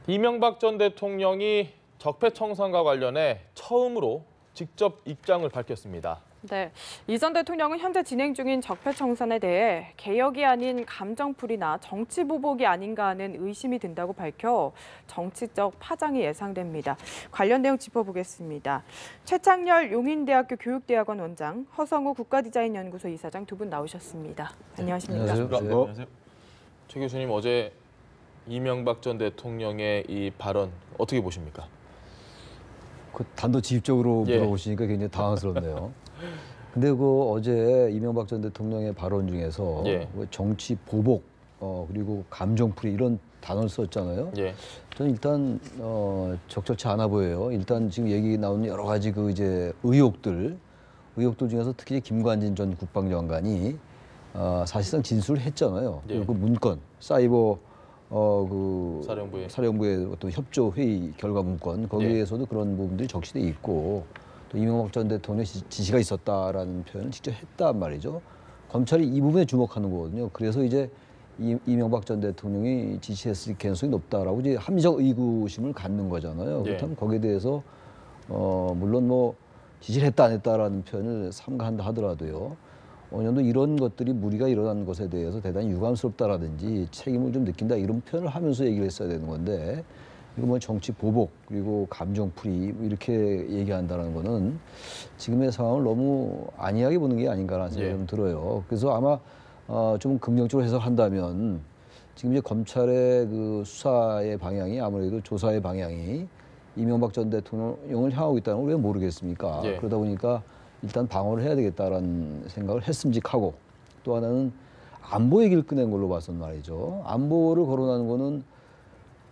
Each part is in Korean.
이명박 전 대통령이 적폐청산과 관련해 처음으로 직접 입장을 밝혔습니다. 네, 이 전 대통령은 현재 진행 중인 적폐청산에 대해 개혁이 아닌 감정풀이나 정치보복이 아닌가 하는 의심이 든다고 밝혀 정치적 파장이 예상됩니다. 관련 내용 짚어보겠습니다. 최창렬 용인대학교 교육대학원 원장, 허성우 국가디자인연구소 이사장 두 분 나오셨습니다. 안녕하십니까? 안녕하세요. 최 교수님, 어제 이명박 전 대통령의 이 발언 어떻게 보십니까? 그 단도직입적으로 예. 물어보시니까 굉장히 당황스럽네요. 근데 그 어제 이명박 전 대통령의 발언 중에서 예. 뭐 정치 보복 그리고 감정풀이 이런 단어를 썼잖아요. 예. 저는 일단 적절치 않아 보여요. 일단 지금 얘기 나오는 여러 가지 그 이제 의혹들 중에서 특히 김관진 전 국방장관이 사실상 진술을 했잖아요. 예. 그리고 그 문건 사이버 사령부의 어떤 협조 회의 결과 문건 거기에서도 예. 그런 부분들이 적시돼 있고 또 이명박 전 대통령 지시가 있었다라는 표현을 직접 했단 말이죠. 검찰이 이 부분에 주목하는 거거든요. 그래서 이제 이명박 전 대통령이 지시했을 가능성이 높다라고 이제 합리적 의구심을 갖는 거잖아요. 예. 그렇다면 거기에 대해서 물론 뭐 지시를 했다 안 했다라는 표현을 삼가한다 하더라도요. 어느 정도 이런 것들이 무리가 일어난 것에 대해서 대단히 유감스럽다라든지 책임을 좀 느낀다 이런 표현을 하면서 얘기를 했어야 되는 건데 이거 뭐 정치 보복 그리고 감정풀이 이렇게 얘기한다는 거는 지금의 상황을 너무 안이하게 보는 게 아닌가라는 생각이 좀 들어요. 그래서 아마 좀 긍정적으로 해석한다면 지금 이제 검찰의 그 수사의 방향이 아무래도 조사의 방향이 이명박 전 대통령을 향하고 있다는 걸 왜 모르겠습니까? 예. 그러다 보니까 일단 방어를 해야 되겠다라는 생각을 했음직하고 또 하나는 안보 얘기를 꺼낸 걸로 봐서는 말이죠. 안보를 거론하는 거는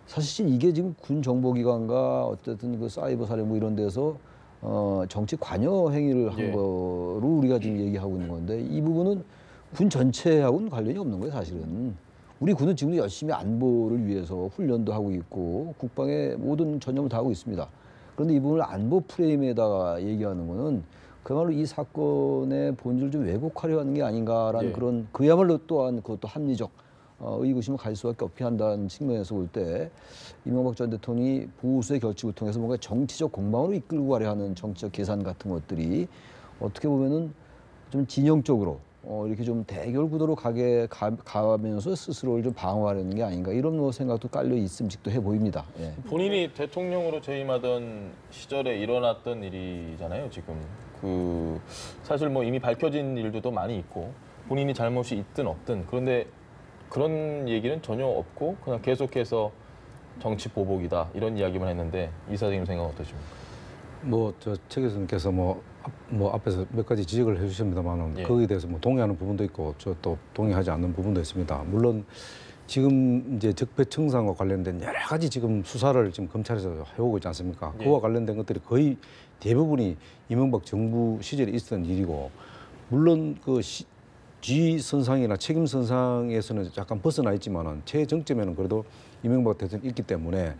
사실 이게 지금 군 정보기관과 어쨌든 그 사이버 사령부 이런 데서 정치 관여 행위를 한 예. 거로 우리가 지금 얘기하고 있는 건데 이 부분은 군 전체하고는 관련이 없는 거예요, 사실은. 우리 군은 지금 열심히 안보를 위해서 훈련도 하고 있고 국방의 모든 전념을 다하고 있습니다. 그런데 이 부분을 안보 프레임에다가 얘기하는 거는 그야말로 이 사건의 본질을 좀 왜곡하려 하는 게 아닌가라는 예. 그런 그야말로 또한 그것도 합리적 의구심을 가질 수밖에 없게 한다는 측면에서 볼 때 이명박 전 대통령이 보수의 결집을 통해서 뭔가 정치적 공방으로 이끌고 가려 하는 정치적 계산 같은 것들이 어떻게 보면은 좀 진영적으로 이렇게 좀 대결 구도로 가면서 스스로를 좀 방어하려는 게 아닌가 이런 뭐 생각도 깔려 있음직도 해 보입니다. 예. 본인이 대통령으로 재임하던 시절에 일어났던 일이잖아요, 지금. 사실 뭐 이미 밝혀진 일도 많이 있고 본인이 잘못이 있든 없든 그런데 그런 얘기는 전혀 없고 그냥 계속해서 정치 보복이다 이런 이야기만 했는데 이사장님 생각 어떠십니까? 뭐 저 최 교수님께서 뭐 앞에서 몇 가지 지적을 해주셨습니다만은 예. 거기에 대해서 뭐 동의하는 부분도 있고 저 또 동의하지 않는 부분도 있습니다. 물론 지금 이제 적폐청산과 관련된 여러 가지 지금 수사를 지금 검찰에서 해오고 있지 않습니까? 예. 그와 관련된 것들이 거의 대부분이 이명박 정부 시절에 있었던 일이고 물론 그 지선상이나 책임선상에서는 약간 벗어나 있지만은 최정점에는 그래도 이명박 대통령이 있기 때문에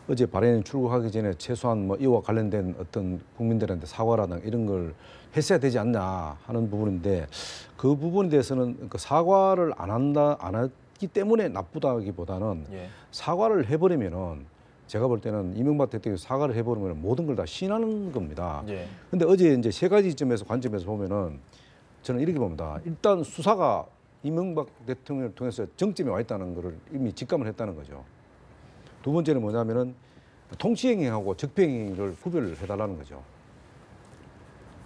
어제 발언이 출국하기 전에 최소한 뭐 이와 관련된 어떤 국민들한테 사과라든가 이런 걸 했어야 되지 않나 하는 부분인데 그 부분에 대해서는 그 사과를 안 했기 때문에 나쁘다기보다는 예. 사과를 해버리면은 제가 볼 때는 이명박 대통령이 사과를 해버리면 모든 걸 다 시인하는 겁니다. 예. 근데 어제 이제 세 가지 점에서 관점에서 보면은 저는 이렇게 봅니다. 일단 수사가 이명박 대통령을 통해서 정점에 와 있다는 것을 이미 직감을 했다는 거죠. 두 번째는 뭐냐면은 통치행위하고 적폐행위를 구별을 해달라는 거죠.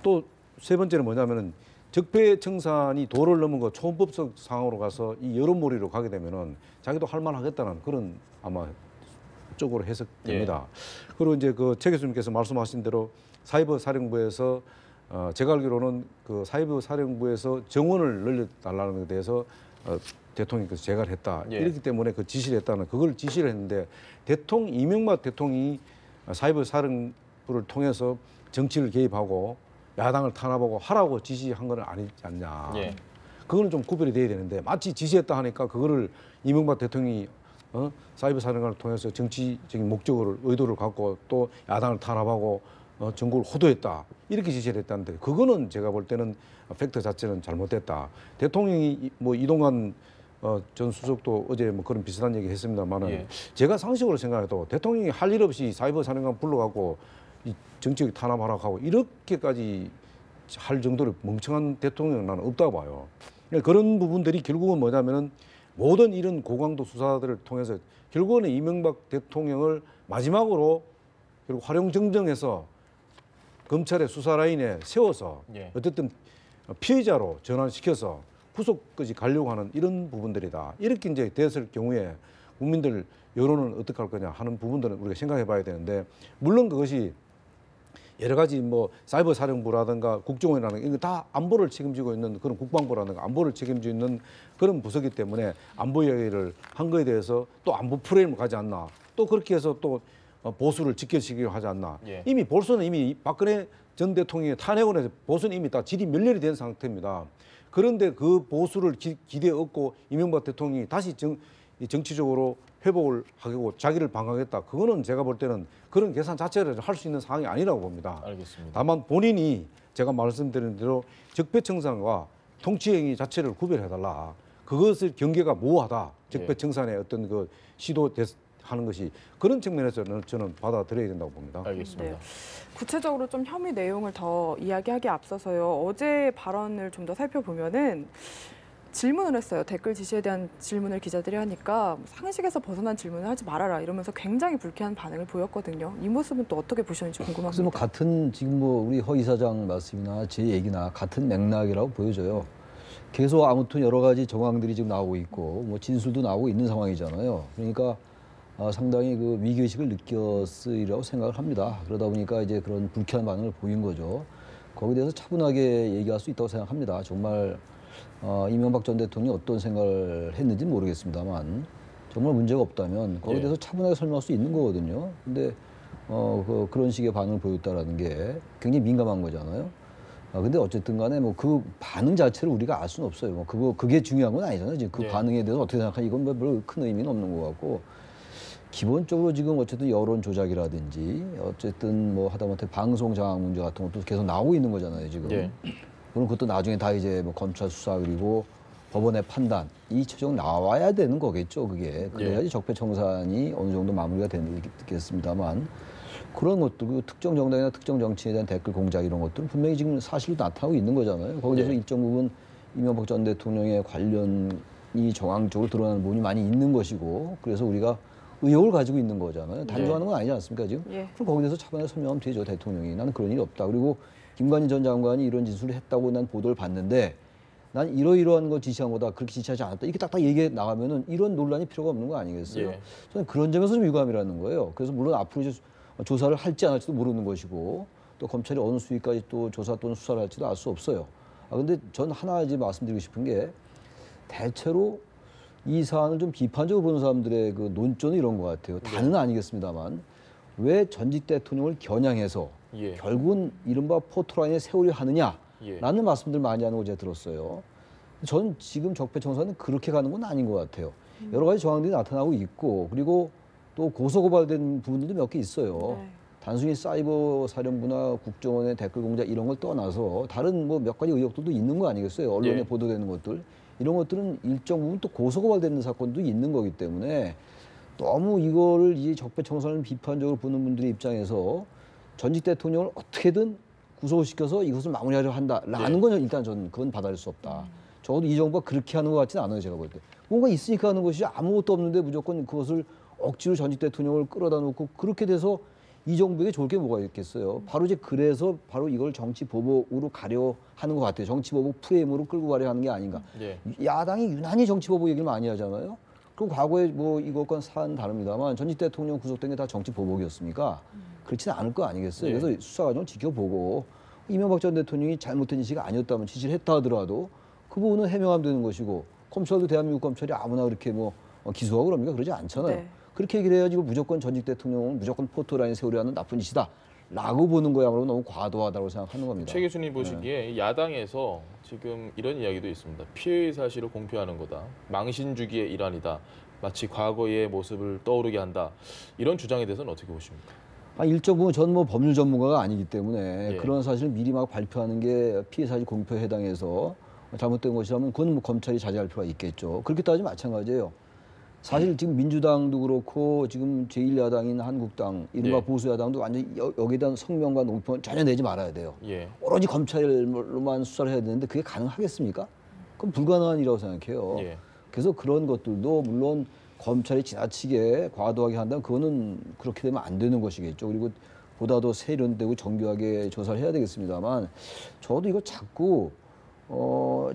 또 세 번째는 뭐냐면은 적폐청산이 도를 넘은 거 초헌법적 상황으로 가서 이 여론몰이로 가게 되면은 자기도 할 만하겠다는 그런 아마 쪽으로 해석됩니다. 그리고 이제 그 최 교수님께서 말씀하신 대로 사이버 사령부에서 제가 알기로는 그 사이버 사령부에서 정원을 늘려달라는 것에 대해서 대통령께서 제가를 했다. 예. 이렇기 때문에 그 지시를 했다는 그걸 지시를 했는데 이명박 대통령이 사이버 사령부를 통해서 정치를 개입하고 야당을 탄압하고 하라고 지시한 건 아니지 않냐. 예. 그거는 좀 구별이 돼야 되는데 마치 지시했다 하니까 그거를 이명박 대통령이 사이버 사령관을 통해서 정치적인 목적을 의도를 갖고 또 야당을 탄압하고 정국을 호도했다 이렇게 지시를 했다는데 그거는 제가 볼 때는 팩트 자체는 잘못됐다. 대통령이 뭐 이동관 전 수석도 어제 뭐 그런 비슷한 얘기 했습니다만은 예. 제가 상식으로 생각해도 대통령이 할 일 없이 사이버 사령관 불러갖고 이 정치적 탄압하라고 하고 이렇게까지 할 정도로 멍청한 대통령은 나는 없다고 봐요. 그러니까 그런 부분들이 결국은 뭐냐면은 모든 이런 고강도 수사들을 통해서 결국은 이명박 대통령을 마지막으로 그리고 활용정정해서 검찰의 수사 라인에 세워서 예. 어쨌든 피해자로 전환시켜서 구속까지 가려고 하는 이런 부분들이다. 이렇게 이제 됐을 경우에 국민들 여론은 어떻게 할 거냐 하는 부분들은 우리가 생각해 봐야 되는데 물론 그것이 여러 가지 뭐 사이버 사령부라든가 국정원이라든가 이거 다 안보를 책임지고 있는 그런 국방부라든가 안보를 책임지고 있는 그런 부서기 때문에 안보 이야기를 한 거에 대해서 또 안보 프레임을 가지 않나 또 그렇게 해서 또 보수를 지켜지기로 하지 않나. 예. 이미 보수는 이미 박근혜 전 대통령의 탄핵을 해서 보수는 이미 다 질이 멸렬이 된 상태입니다. 그런데 그 보수를 기대에 얻고 이명박 대통령이 다시 정치적으로 회복을 하고 자기를 방어하겠다. 그거는 제가 볼 때는 그런 계산 자체를 할 수 있는 상황이 아니라고 봅니다. 알겠습니다. 다만 본인이 제가 말씀드린 대로 적폐청산과 통치행위 자체를 구별해달라. 그것을 경계가 모호하다. 적폐청산의 어떤 그 하는 것이 그런 측면에서는 저는 받아들여야 된다고 봅니다. 알겠습니다. 네. 구체적으로 좀 혐의 내용을 더 이야기하기 앞서서요. 어제 발언을 좀 더 살펴보면은 질문을 했어요. 댓글 지시에 대한 질문을 기자들이 하니까 상식에서 벗어난 질문을 하지 말아라 이러면서 굉장히 불쾌한 반응을 보였거든요. 이 모습은 또 어떻게 보셨는지 그래서 궁금합니다. 뭐 같은 지금 뭐 우리 허 이사장 말씀이나 제 얘기나 같은 맥락이라고 보여져요. 계속 아무튼 여러 가지 정황들이 지금 나오고 있고 뭐 진술도 나오고 있는 상황이잖아요. 그러니까 상당히 그 위기의식을 느꼈으리라고 생각을 합니다. 그러다 보니까 이제 그런 불쾌한 반응을 보인 거죠. 거기에 대해서 차분하게 얘기할 수 있다고 생각합니다. 정말 이명박 전 대통령이 어떤 생각을 했는지 모르겠습니다만 정말 문제가 없다면 거기에 대해서 차분하게 설명할 수 있는 거거든요. 근데 그런 식의 반응을 보였다라는 게 굉장히 민감한 거잖아요. 근데 어쨌든 간에 뭐 그 반응 자체를 우리가 알 수는 없어요. 뭐 그게 중요한 건 아니잖아요. 지금 그 예. 반응에 대해서 어떻게 생각하냐 이건 별 큰 의미는 없는 것 같고 기본적으로 지금 어쨌든 여론 조작이라든지 어쨌든 뭐 하다못해 방송 장악 문제 같은 것도 계속 나오고 있는 거잖아요. 지금. 예. 그럼 그것도 나중에 다 이제 뭐 검찰 수사 그리고 법원의 판단 이 최종 나와야 되는 거겠죠. 그게 그래야지 적폐청산이 어느 정도 마무리가 되겠습니다만 그런 것도 그 특정 정당이나 특정 정치에 대한 댓글 공작 이런 것들은 분명히 지금 사실로 나타나고 있는 거잖아요. 거기에서 일정 부분 이명박 전 대통령의 관련이 정황적으로 드러나는 부분이 많이 있는 것이고 그래서 우리가 의혹을 가지고 있는 거잖아요. 단정하는 건 아니지 않습니까 지금? 예. 그럼 거기에 대해서 차분하게 설명하면 되죠. 대통령이. 나는 그런 일이 없다. 그리고 김관희 전 장관이 이런 진술을 했다고 난 보도를 봤는데 난 이러이러한 거 지시한 거다. 그렇게 지시하지 않았다. 이렇게 딱딱 얘기해 나가면은 이런 논란이 필요가 없는 거 아니겠어요? 예. 저는 그런 점에서 좀 유감이라는 거예요. 그래서 물론 앞으로 이제 조사를 할지 안 할지도 모르는 것이고 또 검찰이 어느 수위까지 또 조사 또는 수사를 할지도 알 수 없어요. 근데 전 하나 이제 말씀드리고 싶은 게 대체로 이 사안을 좀 비판적으로 보는 사람들의 그 논조는 이런 것 같아요. 다는 아니겠습니다만 왜 전직 대통령을 겨냥해서 예. 결국은 이른바 포토라인에 세우려 하느냐라는 예. 말씀들 많이 하는 거 제가 들었어요. 저는 지금 적폐청산은 그렇게 가는 건 아닌 것 같아요. 여러 가지 정황들이 나타나고 있고 그리고 또 고소고발된 부분들도 몇 개 있어요. 네. 단순히 사이버 사령부나 국정원의 댓글 공작 이런 걸 떠나서 다른 뭐 몇 가지 의혹들도 있는 거 아니겠어요? 언론에 예. 보도되는 것들. 이런 것들은 일정 부분 또 고소고발되는 사건도 있는 거기 때문에 너무 이거를 이 적폐청산을 비판적으로 보는 분들의 입장에서 전직 대통령을 어떻게든 구속을 시켜서 이것을 마무리하려 한다라는 건 일단 저는 그건 받아들일 수 없다. 적어도 이 정부가 그렇게 하는 것 같지는 않아요. 제가 볼 때. 뭔가 있으니까 하는 것이 아무것도 없는데 무조건 그것을 억지로 전직 대통령을 끌어다 놓고 그렇게 돼서 이 정부에게 좋을 게 뭐가 있겠어요. 바로 이제 그래서 바로 이걸 정치 보복으로 가려 하는 것 같아요. 정치 보복 프레임으로 끌고 가려 하는 게 아닌가. 예. 야당이 유난히 정치 보복 얘기를 많이 하잖아요. 그럼 과거에 뭐 이것과 사안 다릅니다만 전직 대통령 구속된 게 다 정치 보복이었습니까? 그렇지는 않을 거 아니겠어요. 예. 그래서 수사 과정을 지켜보고 이명박 전 대통령이 잘못된 지시가 아니었다면 지시를 했다 하더라도 그 부분은 해명하면 되는 것이고 검찰도 대한민국 검찰이 아무나 그렇게 뭐 기소하고 그럽니까? 그러지 않잖아요. 네. 그렇게 얘기를 해야지 무조건 전직 대통령은 무조건 포토라인 세우려 하는 나쁜 짓이다. 라고 보는 거야말로 너무 과도하다고 생각하는 겁니다. 최 교수님 보시기에 이 야당에서 지금 이런 이야기도 있습니다. 피해의 사실을 공표하는 거다. 망신주기의 일환이다. 마치 과거의 모습을 떠오르게 한다. 이런 주장에 대해서는 어떻게 보십니까? 일정 부분 전 뭐 법률 전문가가 아니기 때문에 예. 그런 사실을 미리 막 발표하는 게 피해 사실 공표에 해당해서 잘못된 것이라면 그건 뭐 검찰이 자제할 필요가 있겠죠. 그렇게 따지면 마찬가지예요. 사실 지금 민주당도 그렇고 지금 제1야당인 한국당, 이른바 예. 보수야당도 완전히 여기에 대한 성명과 논평을 전혀 내지 말아야 돼요. 예. 오로지 검찰로만 수사를 해야 되는데 그게 가능하겠습니까? 그건 불가능한 일이라고 생각해요. 예. 그래서 그런 것들도 물론 검찰이 지나치게 과도하게 한다면 그거는 그렇게 되면 안 되는 것이겠죠. 그리고 보다 더 세련되고 정교하게 조사를 해야 되겠습니다만 저도 이거 자꾸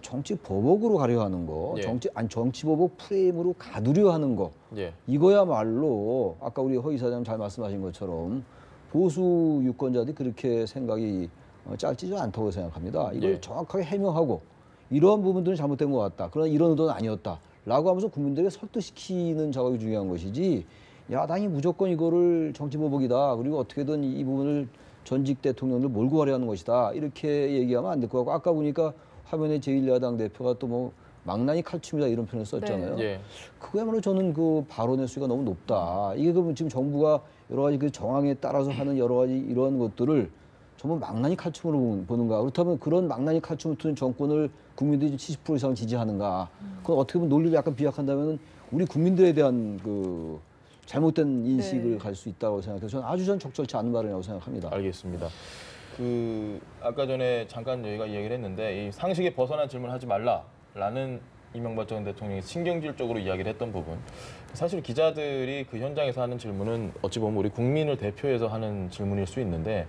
정치 보복으로 가려 하는 거, 예. 정치 보복 프레임으로 가두려 하는 거, 예. 이거야말로 아까 우리 허 이사장 잘 말씀하신 것처럼 보수 유권자들이 그렇게 생각이 짧지 않다고 생각합니다. 이걸 예. 정확하게 해명하고 이러한 부분들은 잘못된 것 같다. 그러나 이런 의도는 아니었다. 라고 하면서 국민들에게 설득시키는 작업이 중요한 것이지 야당이 무조건 이거를 정치 보복이다. 그리고 어떻게든 이 부분을 전직 대통령을 몰고 가려는 것이다. 이렇게 얘기하면 안 될 것 같고 아까 보니까 화면에 제1야당 대표가 또 뭐 망나니 칼춤이다 이런 표현을 썼잖아요. 예. 그거야말로 저는 그 발언의 수위가 너무 높다. 이게 그러면 지금 정부가 여러 가지 그 정황에 따라서 하는 여러 가지 이러한 것들을 전부 망나니 칼춤으로 보는가. 그렇다면 그런 망나니 칼춤을 트는 정권을 국민들이 70% 이상 지지하는가. 그건 어떻게 보면 논리를 약간 비약한다면 우리 국민들에 대한 그 잘못된 인식을 네. 갈 수 있다고 생각해서 저는 아주 적절치 않은 발언이라고 생각합니다. 알겠습니다. 아까 전에 잠깐 저희가 이야기를 했는데 이 상식에 벗어난 질문을 하지 말라라는 이명박 전 대통령이 신경질적으로 이야기를 했던 부분. 사실 기자들이 그 현장에서 하는 질문은 어찌 보면 우리 국민을 대표해서 하는 질문일 수 있는데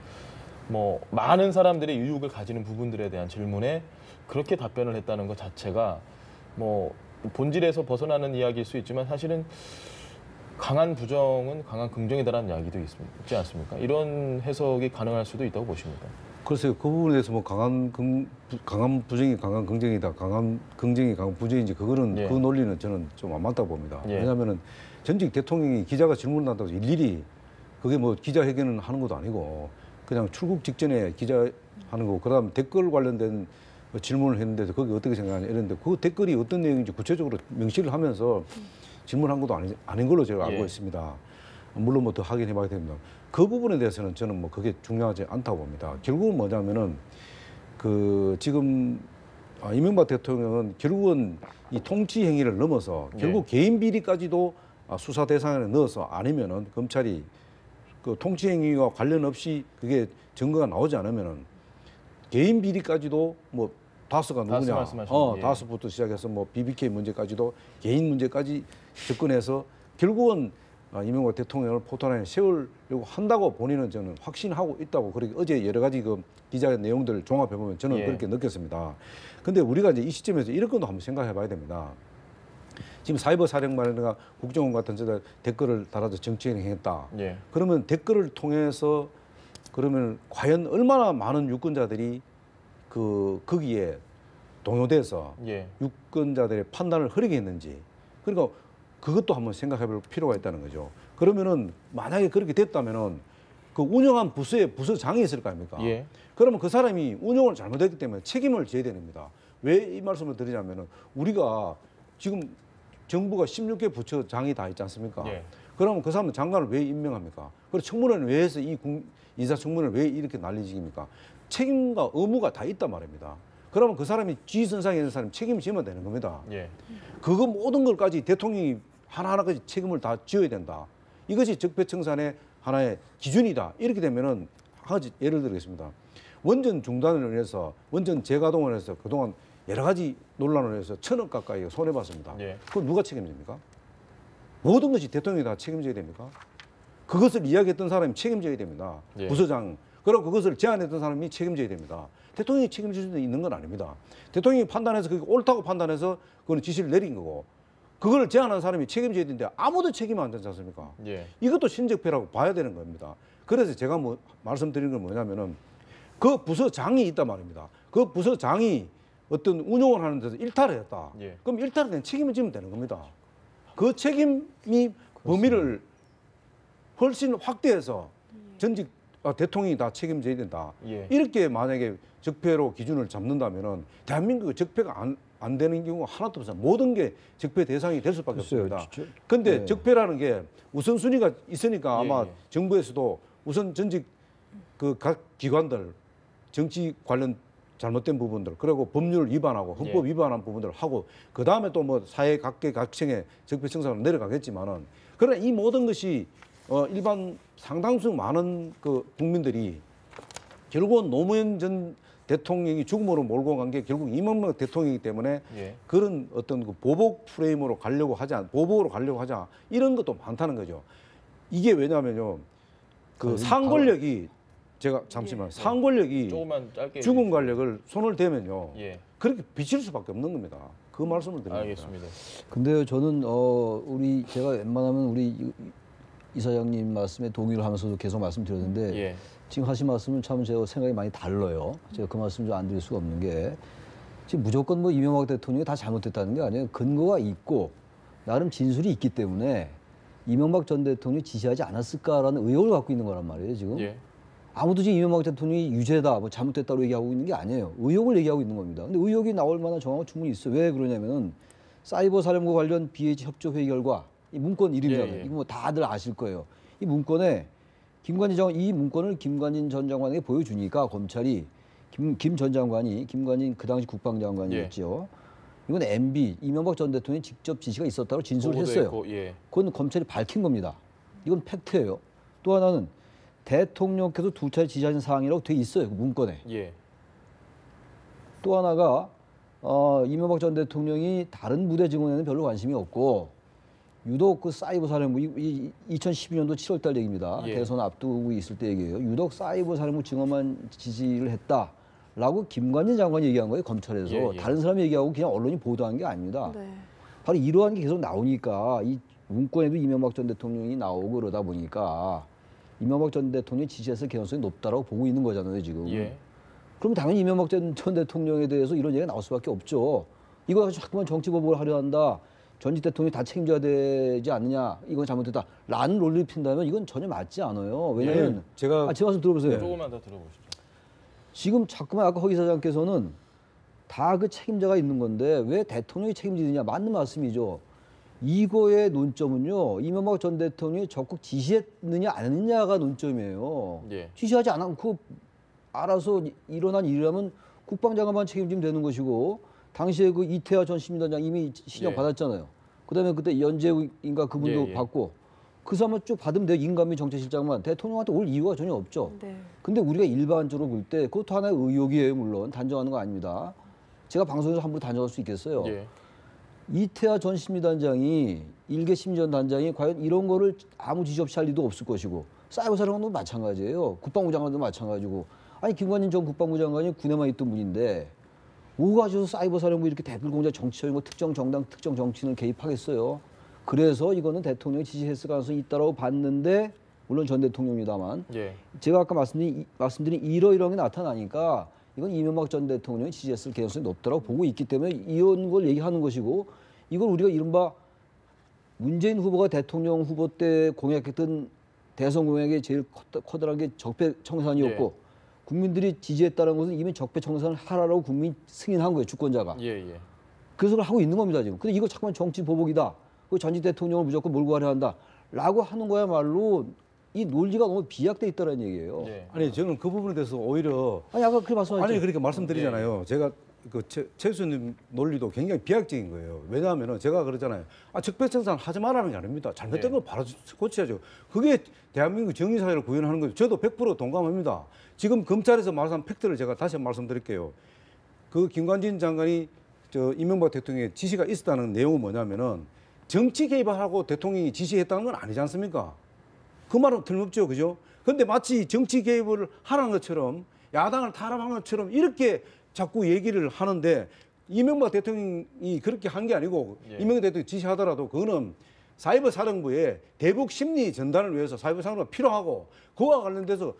뭐 많은 사람들의 유혹을 가지는 부분들에 대한 질문에 그렇게 답변을 했다는 것 자체가 뭐 본질에서 벗어나는 이야기일 수 있지만 사실은 강한 부정은 강한 긍정이다라는 이야기도 있지 않습니까? 이런 해석이 가능할 수도 있다고 보십니다. 글쎄요, 그 부분에 대해서 뭐 강한 부정이 강한 긍정이다, 강한 긍정이 강한 부정인지 그거는 예. 그 논리는 저는 좀 안 맞다고 봅니다. 예. 왜냐하면은 전직 대통령이 기자가 질문한다고 해서 일일이 그게 뭐 기자회견을 하는 것도 아니고 그냥 출국 직전에 기자하는 거고 그다음 댓글 관련된 질문을 했는데도 거기 어떻게 생각하냐 이랬는데 그 댓글이 어떤 내용인지 구체적으로 명시를 하면서 질문한 것도 아닌 걸로 제가 알고 예. 있습니다. 물론 뭐 더 확인해 봐야 됩니다. 그 부분에 대해서는 저는 뭐 그게 중요하지 않다고 봅니다. 결국은 뭐냐면은 그 지금 이명박 대통령은 결국은 이 통치 행위를 넘어서 결국 개인 비리까지도 수사 대상에 넣어서 아니면은 검찰이 그 통치 행위와 관련 없이 그게 증거가 나오지 않으면은 개인 비리까지도 뭐 다스가 다스 누구냐, 말씀하시는, 예. 다스부터 시작해서 뭐 BBK 문제까지도 개인 문제까지 접근해서 결국은 이명박 대통령을 포토라인에 세우려고 한다고 본인은 저는 확신하고 있다고 그렇게 어제 여러 가지 그 기자의 내용들을 종합해 보면 저는 예. 그렇게 느꼈습니다. 근데 우리가 이제 이 시점에서 이런 것도 한번 생각해 봐야 됩니다. 지금 사이버 사령관이나 국정원 같은 데다 댓글을 달아서 정치행위했다. 예. 그러면 댓글을 통해서 그러면 과연 얼마나 많은 유권자들이 거기에 동요돼서 예. 유권자들의 판단을 흐리게 했는지 그러니까 그것도 한번 생각해 볼 필요가 있다는 거죠. 그러면은 만약에 그렇게 됐다면은 그 운영한 부서에 부서장이 있을 거 아닙니까? 예. 그러면 그 사람이 운영을 잘못했기 때문에 책임을 져야 됩니다. 왜 이 말씀을 드리냐면은 우리가 지금 정부가 16개 부처장이 다 있지 않습니까? 예. 그러면 그 사람은 장관을 왜 임명합니까? 그리고 청문회는 왜 해서 인사청문회를 왜 이렇게 난리지깁니까? 책임과 의무가 다 있단 말입니다. 그러면 그 사람이 지선상에 있는 사람이 책임지면 되는 겁니다. 예. 그거 모든 걸까지 대통령이 하나하나까지 책임을 다 져야 된다. 이것이 적폐청산의 하나의 기준이다. 이렇게 되면은 한 가지 예를 들겠습니다. 원전 중단을 해서 원전 재가동을 해서 그동안 여러 가지 논란을 해서 1,000억 가까이 손해봤습니다. 예. 그건 누가 책임집니까? 모든 것이 대통령이 다 책임져야 됩니까? 그것을 이야기했던 사람이 책임져야 됩니다. 예. 부서장. 그리고 그것을 제안했던 사람이 책임져야 됩니다. 대통령이 책임질 수도 있는 건 아닙니다. 대통령이 판단해서 그게 옳다고 판단해서 그거는 지시를 내린 거고 그걸 제안한 사람이 책임져야 되는데 아무도 책임 안 되지 않습니까? 예. 이것도 신적폐라고 봐야 되는 겁니다. 그래서 제가 뭐 말씀드리는 건 뭐냐면은 그 부서장이 있단 말입니다. 그 부서장이 어떤 운영을 하는 데서 일탈을 했다. 예. 그럼 일탈에 대한 책임을 지면 되는 겁니다. 그 책임이 범위를 훨씬 확대해서 전직 대통령이 다 책임져야 된다. 예. 이렇게 만약에 적폐로 기준을 잡는다면은 대한민국의 적폐가 안 되는 경우가 하나도 없어요. 모든 게 적폐 대상이 될 수밖에 글쎄요, 없습니다. 진짜. 근데 네. 적폐라는 게 우선순위가 있으니까 예, 아마 예. 정부에서도 우선 전직 그 각 기관들 정치 관련 잘못된 부분들, 그리고 법률 위반하고 헌법 위반한 부분들을 하고 그 다음에 또 뭐 사회 각계각층의 적폐청산으로 내려가겠지만은 그러나 이 모든 것이 일반 상당수 많은 그 국민들이 결국은 노무현 전 대통령이 죽음으로 몰고 간 게 결국 이명박 대통령이기 때문에 그런 어떤 그 보복 프레임으로 가려고 하자, 보복으로 가려고 하자 이런 것도 많다는 거죠. 이게 왜냐하면요, 그 상권력이 제가 잠시만 상권력이 조금만 짧게 죽은 권력을 손을 대면요, 예. 그렇게 비칠 수밖에 없는 겁니다. 그 말씀을 드립니다. 알겠습니다. 근데 저는 제가 웬만하면 우리 이사장님 말씀에 동의를 하면서도 계속 말씀드렸는데 예. 지금 하신 말씀은 참 제가 생각이 많이 달라요. 제가 그 말씀 좀 안 드릴 수가 없는 게 지금 무조건 뭐 이명박 대통령이 다 잘못됐다는 게 아니에요. 근거가 있고 나름 진술이 있기 때문에 이명박 전 대통령이 지시하지 않았을까라는 의혹을 갖고 있는 거란 말이에요. 지금 예. 아무도 지금 이명박 대통령이 유죄다, 뭐 잘못됐다고 얘기하고 있는 게 아니에요. 의혹을 얘기하고 있는 겁니다. 근데 의혹이 나올 만한 정황은 충분히 있어요. 왜 그러냐면은 사이버 사령부 관련 BH 협조 회의 결과 이 문건 이름이잖아요. 예. 이거 뭐 다들 아실 거예요. 이 문건에 이 문건을 김관진 전 장관에게 보여주니까 검찰이 김 전 장관이 김관진 그 당시 국방장관이었죠. 이건 MB 이명박 전 대통령이 직접 지시가 있었다고 진술을 했어요. 있고, 예. 그건 검찰이 밝힌 겁니다. 이건 팩트예요. 또 하나는 대통령께서 두 차례 지시하신 사항이라고 돼 있어요. 그 문건에. 예. 또 하나가 이명박 전 대통령이 다른 부대 증원에는 별로 관심이 없고 유독 그 사이버 사령부 2012년도 7월달 얘기입니다. 예. 대선 앞두고 있을 때 얘기예요. 유독 사이버 사령부 증원만 지시를 했다라고 김관진 장관이 얘기한 거예요. 검찰에서. 예, 예. 다른 사람이 얘기하고 그냥 언론이 보도한 게 아닙니다. 네. 바로 이러한 게 계속 나오니까 이 문건에도 이명박 전 대통령이 나오고 그러다 보니까 이명박 전 대통령이 지시했을 가능성이 높다라고 보고 있는 거잖아요, 지금. 예. 그럼 당연히 이명박 전 대통령에 대해서 이런 얘기가 나올 수밖에 없죠. 이거 가지고 자꾸만 정치보복을 하려 한다. 전직 대통령이 다 책임져야 되지 않느냐. 이건 잘못됐다. 라는 논리를 핀다면 이건 전혀 맞지 않아요. 왜냐하면 제가 제 말씀 들어보세요. 조금만 더 들어보시죠. 지금 자꾸만 아까 허 이사장께서는 다 그 책임자가 있는 건데 왜 대통령이 책임지느냐. 맞는 말씀이죠. 이거의 논점은요. 이명박 전 대통령이 적극 지시했느냐 안 했느냐가 논점이에요. 예. 지시하지 않고 알아서 일어난 일이라면 국방장관만 책임지면 되는 것이고 당시에 그 이태하 전 시민단장 이미 신형 예. 받았잖아요. 그다음에 그때 연재인가 그분도 예. 받고 그 사람은 쭉 받으면 돼요. 인감비 정책실장만. 대통령한테 올 이유가 전혀 없죠. 네. 근데 우리가 일반적으로 볼 때 그것도 하나의 의혹이에요. 물론 단정하는 거 아닙니다. 제가 방송에서 함부로 단정할 수 있겠어요. 예. 이태하 전 심리단장이 일개 심리전 단장이 과연 이런 거를 아무 지시 없이 할 리도 없을 것이고 사이버 사령관도 마찬가지예요. 국방부 장관도 마찬가지고 아니 김관진 전 국방부 장관이 군에만 있던 분인데 뭐 가지고 사이버 사령부 이렇게 댓글 공작 정치적인 거 특정 정당 특정 정치인을 개입하겠어요. 그래서 이거는 대통령이 지시했을 가능성이 있다라고 봤는데 물론 전 대통령입니다만 예. 제가 아까 말씀드린 이러이러한 게 나타나니까 이건 이명박 전 대통령이 지시했을 가능성이 높다고 보고 있기 때문에 이런 걸 얘기하는 것이고 이걸 우리가 이른바 문재인 후보가 대통령 후보 때 공약했던 대선 공약의 제일 커다란 게 적폐청산이었고 예. 국민들이 지지했다는 것은 이미 적폐청산을 하라고 국민이 승인한 거예요. 주권자가. 예. 예. 그래서 그걸 하고 있는 겁니다. 지금. 근데 이거 자꾸만 정치 보복이다. 그 전직 대통령을 무조건 몰고 가려 한다. 라고 하는 거야말로 이 논리가 너무 비약돼 있다는 얘기예요. 예. 아니 저는 그 부분에 대해서 오히려 아니 아까 그렇게 말씀하셨죠. 아니 그렇게 말씀드리잖아요. 제가 그 최 교수님 논리도 굉장히 비약적인 거예요. 왜냐하면은 제가 그러잖아요. 적폐청산 하지 말라는 게 아닙니다. 잘못된 걸 바로 고쳐야죠. 그게 대한민국 정의사회를 구현하는 거죠. 저도 100% 동감합니다. 지금 검찰에서 말한 팩트를 제가 다시 한번 말씀드릴게요. 그 김관진 장관이 이명박 대통령의 지시가 있었다는 내용은 뭐냐면은 정치 개입을 하고 대통령이 지시했다는 건 아니지 않습니까? 그 말은 틀림없죠, 그죠? 근데 마치 정치 개입을 하는 것처럼 야당을 탄압하는 것처럼 이렇게 자꾸 얘기를 하는데 이명박 대통령이 그렇게 한 게 아니고 예. 이명박 대통령이 지시하더라도 그거는 사이버 사령부에 대북 심리 전달을 위해서 사이버 사령부가 필요하고 그와 관련돼서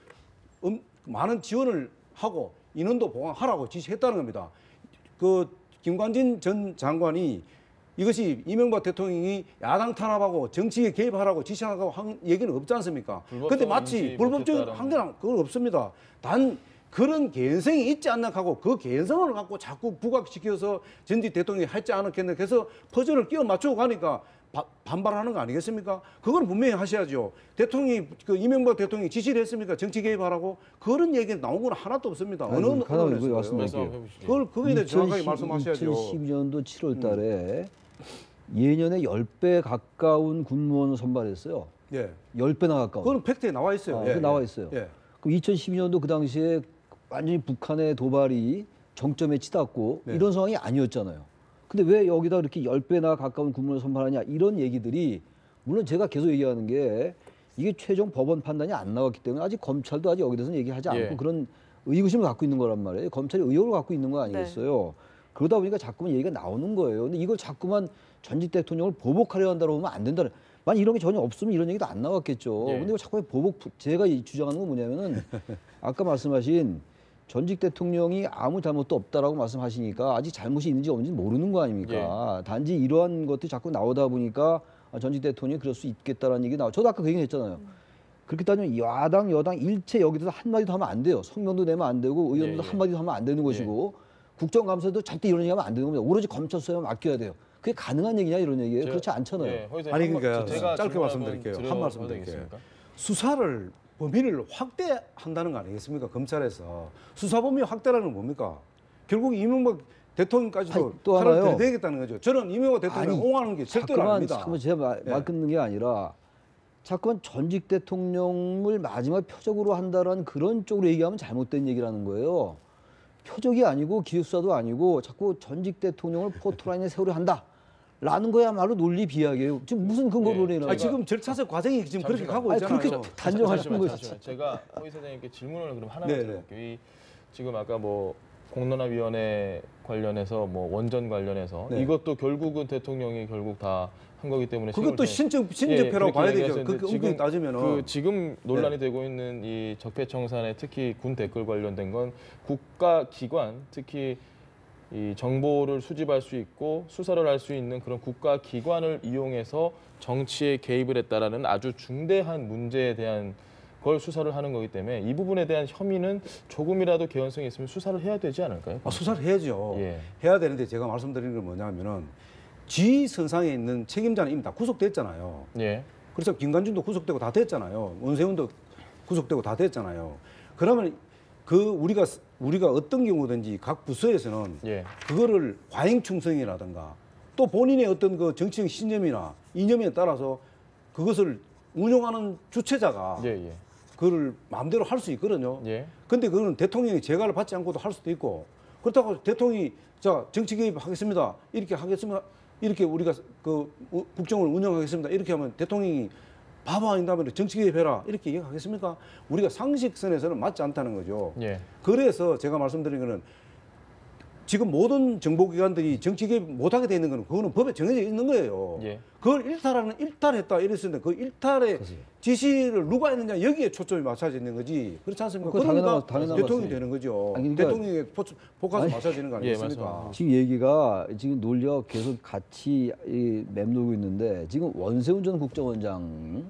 많은 지원을 하고 인원도 보강하라고 지시했다는 겁니다. 그 김관진 전 장관이 이것이 이명박 대통령이 야당 탄압하고 정치에 개입하라고 지시하라고 한 얘기는 없지 않습니까? 근데 마치 불법적인 한계는 그건 없습니다. 단 그런 개연성이 있지 않나 하고 그 개연성을 갖고 자꾸 부각시켜서 전직 대통령이 할지 않았겠나 해서 퍼즐을 끼워 맞추고 가니까 반발하는 거 아니겠습니까? 그건 분명히 하셔야죠. 대통령이 이명박 대통령이 지시를 했습니까? 정치 개입하라고 그런 얘기 나온 건 하나도 없습니다. 어느 하나 언론에서요. 말씀드릴게요. 그거에 대해 정확하게 말씀하셔야죠. 2012년도 7월 달에 예년에 10배 가까운 군무원을 선발했어요. 예. 10배나 가까운. 그건 팩트에 나와 있어요. 그 나와 있어요. 예. 그럼 2012년도 그 당시에 완전히 북한의 도발이 정점에 치닫고 네. 이런 상황이 아니었잖아요. 근데 왜 여기다 이렇게 10배나 가까운 군무원을 선발하냐 이런 얘기들이 물론 제가 계속 얘기하는 게 이게 최종 법원 판단이 안 나왔기 때문에 아직 검찰도 아직 여기 대해서는 얘기하지 않고 예. 그런 의구심을 갖고 있는 거란 말이에요. 검찰이 의혹을 갖고 있는 거 아니겠어요. 그러다 보니까 자꾸만 얘기가 나오는 거예요. 근데 이걸 자꾸만 전직 대통령을 보복하려 한다고 하면 안 된다는. 만약 이런 게 전혀 없으면 이런 얘기도 안 나왔겠죠. 예. 근데 이거 자꾸 제가 주장하는 건 뭐냐면은 아까 말씀하신 전직 대통령이 아무 잘못도 없다라고 말씀하시니까 아직 잘못이 있는지 없는지 모르는 거 아닙니까? 단지 이러한 것들이 자꾸 나오다 보니까 전직 대통령이 그럴 수 있겠다라는 얘기 저도 아까 그 얘기 했잖아요. 그렇게 따지면 야당, 여당 일체 여기서 한마디도 하면 안 돼요. 성명도 내면 안 되고 의원도 한마디도 하면 안 되는 것이고 국정감사도 절대 이런 얘기하면 안 되는 겁니다. 오로지 검찰 수사에만 맡겨야 돼요. 그게 가능한 얘기냐 이런 얘기예요. 그렇지 않잖아요. 예, 아니 그러니까 제가 짧게 질문 말씀드릴게요. 한번 한 말씀 드려도 드릴게요. 되겠습니까? 수사를 범위를 확대한다는 거 아니겠습니까? 검찰에서 수사 범위 확대라는 건 뭡니까? 결국 이명박 대통령까지도 아니, 또 칼을 하나요. 들이대겠다는 거죠. 저는 이명박 대통령 옹호하는 게 절대로 아닙니다. 자꾸만 제가 말 끊는 게 아니라 자꾸만 전직 대통령을 마지막 표적으로 한다라는 그런 쪽으로 얘기하면 잘못된 얘기라는 거예요. 표적이 아니고 기획수사도 아니고 자꾸 전직 대통령을 포토라인에 세우려 한다. 라는 거야말로 논리 비약이에요. 지금 무슨 근거로 예. 내나? 지금 절차적 과정이 지금 그렇게 잠시만. 가고 아니, 있잖아요. 그렇게 단정하시는 거죠. 잠시만요. 제가 허 이사장님께 질문을 그럼 하나만 네네. 드려볼게요. 지금 아까 뭐 공론화위원회 관련해서 뭐 원전 관련해서 네. 이것도 결국은 대통령이 결국 다 한 거기 때문에 그것도 책임을 신적표라고 봐야 되죠. 얘기하셨는데 그렇게 엄격히 따지면은. 그 지금 논란이 되고 있는 이 적폐청산에 특히 군 댓글 관련된 건 국가기관 특히 이 정보를 수집할 수 있고 수사를 할 수 있는 그런 국가기관을 이용해서 정치에 개입을 했다라는 아주 중대한 문제에 대한 걸 수사를 하는 거기 때문에 이 부분에 대한 혐의는 조금이라도 개연성이 있으면 수사를 해야 되지 않을까요? 수사를 해야죠. 예. 해야 되는데 제가 말씀드리는 건 뭐냐면은 지선상에 있는 책임자는 이미 다 구속됐잖아요. 예. 그래서 김관준도 구속되고 다 됐잖아요. 원세훈도 구속되고 다 됐잖아요. 그러면 우리가 어떤 경우든지 각 부서에서는 예. 그거를 과잉충성이라든가 또 본인의 어떤 그 정치적 신념이나 이념에 따라서 그것을 운영하는 주체자가 예, 예. 그걸 마음대로 할 수 있거든요. 예. 근데 그거는 대통령이 재가를 받지 않고도 할 수도 있고 그렇다고 대통령이 자 정치 개입하겠습니다 이렇게 하겠습니다 이렇게 우리가 그 국정을 운영하겠습니다 이렇게 하면 대통령이 바보 아닌다면 정치 개입해라 이렇게 얘기하겠습니까? 우리가 상식선에서는 맞지 않다는 거죠. 예. 그래서 제가 말씀드린 거는 지금 모든 정보기관들이 정치 개입 못하게 돼 있는 거는 그거는 법에 정해져 있는 거예요. 예. 그걸 일탈했다 이랬었는데 그 일탈의 지시를 누가 했느냐 여기에 초점이 맞춰져 있는 거지 그렇지 않습니까? 그거 그러니까 당연한 대통령이 거지. 되는 거죠. 아니, 그러니까 대통령의 포커스 맞춰지는 거 예, 아니겠습니까? 맞습니다. 지금 얘기가 지금 논리와 계속 같이 맴돌고 있는데 지금 원세훈 전 국정원장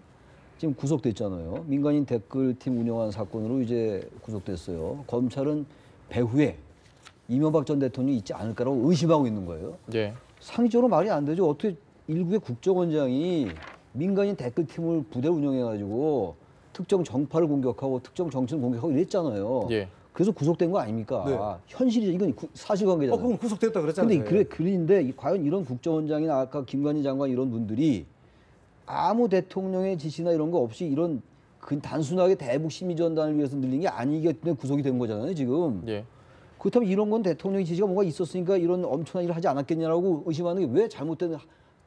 지금 구속됐잖아요. 민간인 댓글팀 운영한 사건으로 이제 구속됐어요. 검찰은 배후에 이명박 전 대통령이 있지 않을까라고 의심하고 있는 거예요. 예. 상식적으로 말이 안 되죠. 어떻게 일국의 국정원장이 민간인 댓글팀을 부대 운영해가지고 특정 정파를 공격하고 특정 정치를 공격하고 이랬잖아요. 예. 그래서 구속된 거 아닙니까? 네. 현실이죠. 이건 사실관계잖아요. 그럼 구속됐다 그랬잖아요. 근데 그런데 과연 이런 국정원장이나 아까 김관희 장관 이런 분들이 아무 대통령의 지시나 이런 거 없이 이런 그 단순하게 대북 심의전단을 위해서 늘린 게 아니기 때문에 구속이 된 거잖아요, 지금. 예. 그렇다면 이런 건 대통령의 지시가 뭔가 있었으니까 이런 엄청난 일을 하지 않았겠냐라고 의심하는 게 왜 잘못된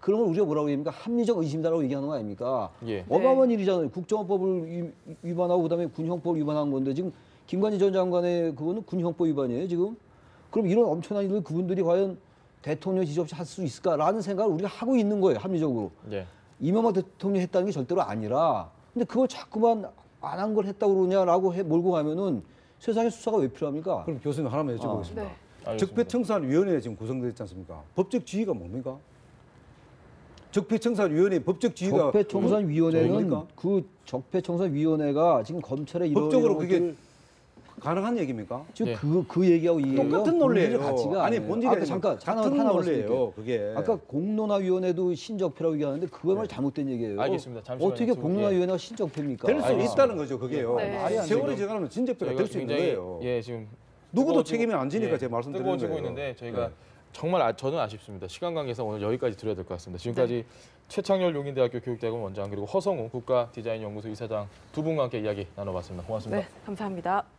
그런 걸 우리가 뭐라고 얘기합니까? 합리적 의심이다라고 얘기하는 거 아닙니까? 예. 어마어마한 일이잖아요. 국정원법을 위반하고 그다음에 군형법을 위반한 건데 지금 김관희 전 장관의 그거는 군형법 위반이에요, 지금. 그럼 이런 엄청난 일을 그분들이 과연 대통령 지시 없이 할 수 있을까라는 생각을 우리가 하고 있는 거예요, 합리적으로. 예. 이명박 대통령이 했다는 게 절대로 아니라 근데 그걸 자꾸만 안 한 걸 했다고 그러냐라고 몰고 가면은 세상에 수사가 왜 필요합니까? 그럼 교수님 하나만 여쭤보겠습니다. 네. 알겠습니다. 적폐청산위원회 지금 구성됐지 않습니까? 법적 지위가 뭡니까? 적폐청산위원회 법적 지위가 적폐청산위원회는 뭡니까? 그 적폐청산위원회가 지금 검찰의 이런 법적으로 그게 가능한 얘기입니까? 지금 예. 그 얘기하고 이 얘기가 똑같은 본질의 논리예요. 가치가 아니 아니에요. 본질이 아까 아니라 잠깐 같은 하나 논리예요. 그게. 아까 공론화위원회도 신적폐라고 얘기하는데 그거야말로 잘못된 얘기예요. 알겠습니다. 잠시만요. 어떻게 공론화위원회가 신적폐입니까? 될 수 알겠습니다. 있다는 거죠. 그게요. 네. 말이 안 세월이 되죠. 지나면 진접배가 저희가 될 수 있는 굉장히 거예요. 예, 지금 누구도 뜨거워지고- 책임이 안 지니까 예, 제가 말씀드리는 뜨거워지고 거예요. 있는데 저희가 네. 정말 저는 아쉽습니다. 시간 관계상 오늘 여기까지 드려야 될 것 같습니다. 지금까지 최창렬 용인대학교 교육대학원 원장 그리고 허성우 국가디자인연구소 이사장 두 분과 함께 이야기 나눠봤습니다. 고맙습니다. 네, 감사합니다.